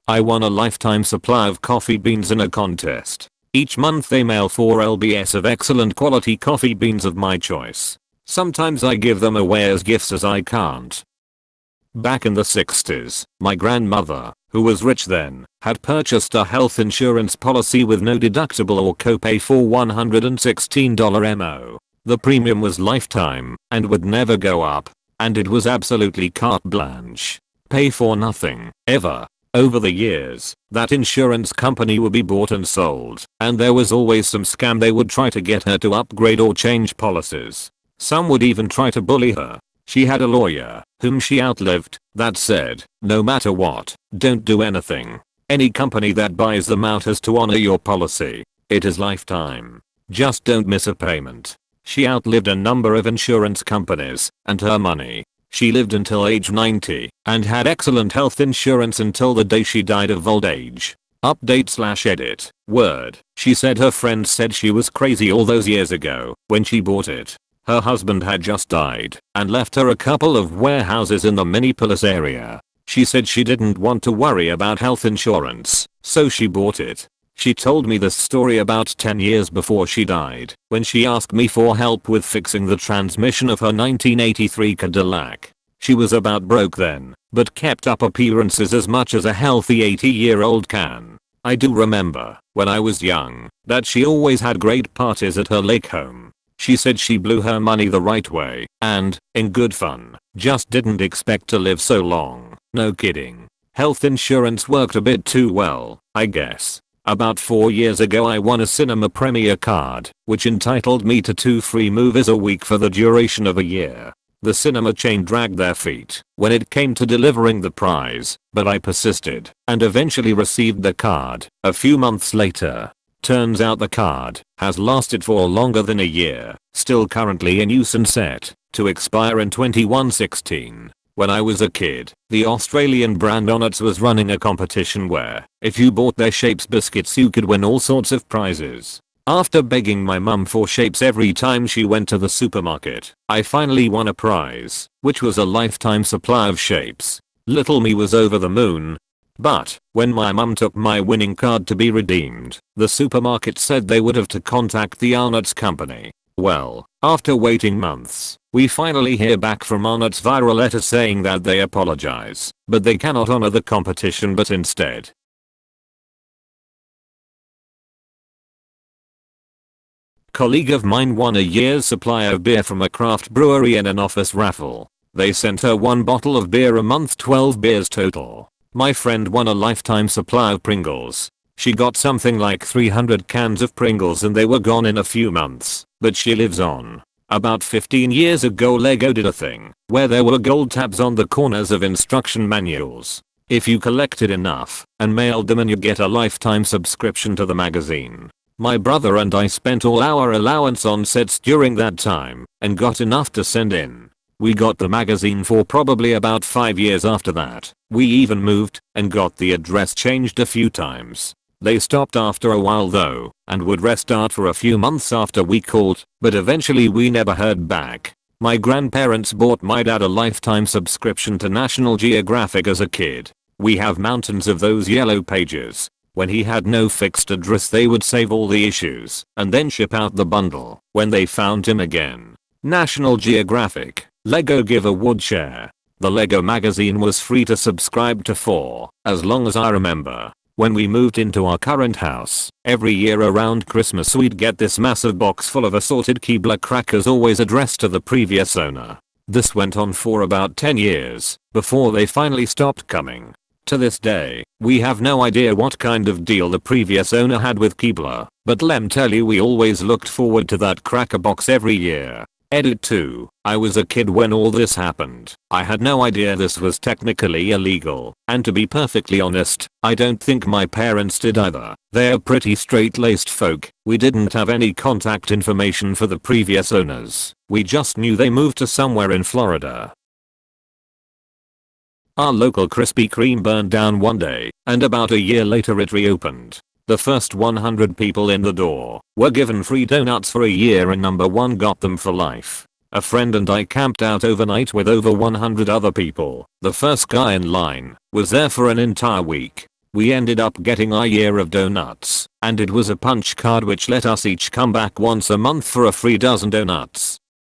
I won a lifetime supply of coffee beans in a contest. Each month they mail 4 lbs of excellent quality coffee beans of my choice. Sometimes I give them away as gifts as I can't. Back in the 60s, my grandmother, who was rich then, had purchased a health insurance policy with no deductible or copay for $116 MO. The premium was lifetime and would never go up, and it was absolutely carte blanche. Pay for nothing, ever. Over the years, that insurance company would be bought and sold, and there was always some scam they would try to get her to upgrade or change policies. Some would even try to bully her. She had a lawyer, whom she outlived, that said, no matter what, don't do anything. Any company that buys them out has to honor your policy. It is lifetime. Just don't miss a payment. She outlived a number of insurance companies, and her money. She lived until age 90, and had excellent health insurance until the day she died of old age. Update/edit. Word. She said her friend said she was crazy all those years ago, when she bought it. Her husband had just died, and left her a couple of warehouses in the Minneapolis area. She said she didn't want to worry about health insurance, so she bought it. She told me this story about 10 years before she died, when she asked me for help with fixing the transmission of her 1983 Cadillac. She was about broke then, but kept up appearances as much as a healthy 80-year-old can. I do remember, when I was young, that she always had great parties at her lake home. She said she blew her money the right way, and, in good fun, just didn't expect to live so long. No kidding. Health insurance worked a bit too well, I guess. About 4 years ago I won a cinema premiere card, which entitled me to 2 free movies a week for the duration of a year. The cinema chain dragged their feet when it came to delivering the prize, but I persisted, and eventually received the card, a few months later. Turns out the card has lasted for longer than a year, still currently in use and set to expire in 2116. When I was a kid, the Australian brand Onnits was running a competition where, if you bought their Shapes biscuits you could win all sorts of prizes. After begging my mum for Shapes every time she went to the supermarket, I finally won a prize, which was a lifetime supply of Shapes. Little me was over the moon. But, when my mum took my winning card to be redeemed, the supermarket said they would have to contact the Onnits company. Well, after waiting months, we finally hear back from Onnits via a letter saying that they apologize, but they cannot honor the competition but instead. Colleague of mine won a year's supply of beer from a craft brewery in an office raffle. They sent her 1 bottle of beer a month, 12 beers total. My friend won a lifetime supply of Pringles. She got something like 300 cans of Pringles and they were gone in a few months, but she lives on. About 15 years ago Lego did a thing where there were gold tabs on the corners of instruction manuals. If you collected enough and mailed them and you get a lifetime subscription to the magazine. My brother and I spent all our allowance on sets during that time and got enough to send in. We got the magazine for probably about 5 years after that. We even moved and got the address changed a few times. They stopped after a while though, and would restart for a few months after we called, but eventually we never heard back. My grandparents bought my dad a lifetime subscription to National Geographic as a kid. We have mountains of those yellow pages. When he had no fixed address they would save all the issues, and then ship out the bundle when they found him again. National Geographic, Lego give a wood share. The Lego magazine was free to subscribe to for as long as I remember. When we moved into our current house, every year around Christmas we'd get this massive box full of assorted Keebler crackers always addressed to the previous owner. This went on for about 10 years, before they finally stopped coming. To this day, we have no idea what kind of deal the previous owner had with Keebler, but lem tell you we always looked forward to that cracker box every year. Edit 2. I was a kid when all this happened. I had no idea this was technically illegal, and to be perfectly honest, I don't think my parents did either. They're pretty straight-laced folk. We didn't have any contact information for the previous owners. We just knew they moved to somewhere in Florida. Our local Krispy Kreme burned down one day, and about a year later it reopened. The first 100 people in the door were given free donuts for a year and number 1 got them for life. A friend and I camped out overnight with over 100 other people. The first guy in line was there for an entire week. We ended up getting our year of donuts, and it was a punch card which let us each come back once a month for a free dozen donuts.